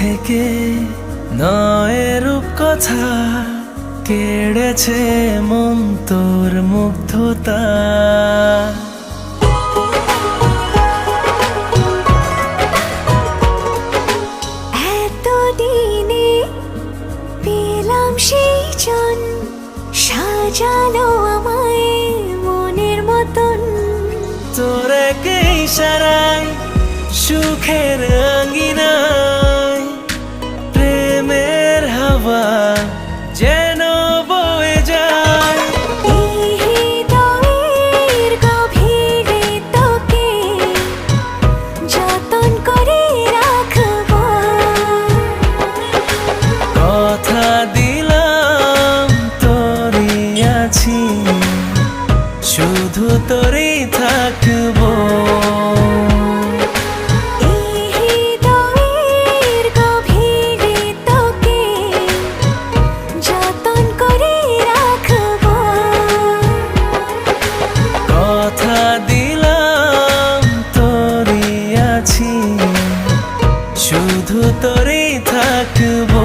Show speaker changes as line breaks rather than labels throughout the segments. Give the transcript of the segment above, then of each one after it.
থেকে নয় রূপ কথা কেড়েছে মন তোর মুগ্ধতা।
এতদিনে পেলাম সেই জন সাজালো আমায় মনের মতন।
তোর কে ইশারায় সুখের আঙ্গিনায় প্রেমের হাওয়া যেন বয়ে যায়।
এই হৃদয়ের গভীরে তোকে যতন করে রাখবো।
কথা দিলাম তোরই আছি, শুধু তোরই থাকবো। কথা দিলাম তোরই আছি, শুধু তোরই থাকবো।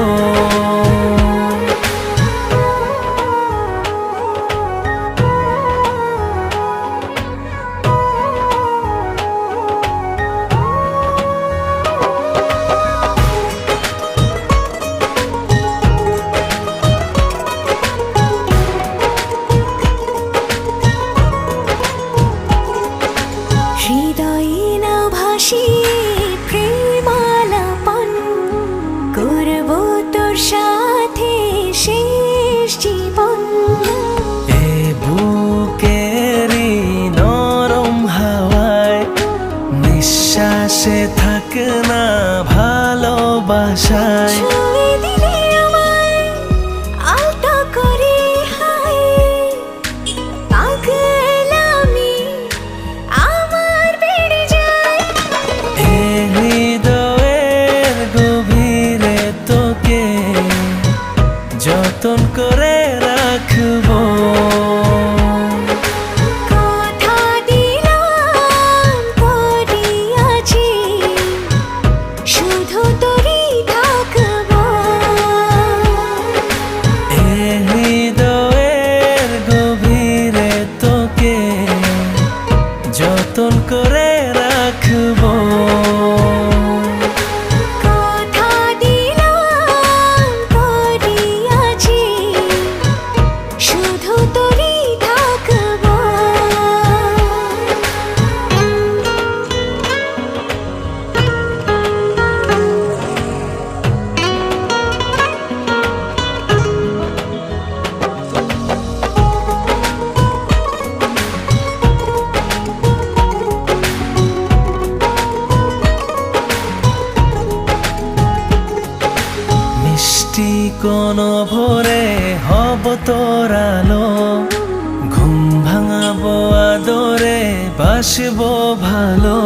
হৃদয়ে না ভাসি প্রেমালাপন করবো তোর সাথে শেষ জীবন।
এ বুকেরই নরম হাওয়ায় নিঃশ্বাসে থাক না ভালোবাসায়।
ছুঁয়ে দিলে আমায় আলতো করে হায়, পাগলামি আমার বেড়ে যায়।
এ হৃদয়ের গভীরে তোকে যতন করে রাখবো।
কথা দিলাম তোরই আছি, শুধু তোরই থাকবো।
এ হৃদয়ের গভীরে তোকে যতন করে রাখবো।
কথা দিলাম তোরই আছি, শুধু তোরই থাকবো।
মিষ্টি কোন ভোরে হব তোর আলো, ঘুম ভাঙাবো আদরে বাসবো ভালো।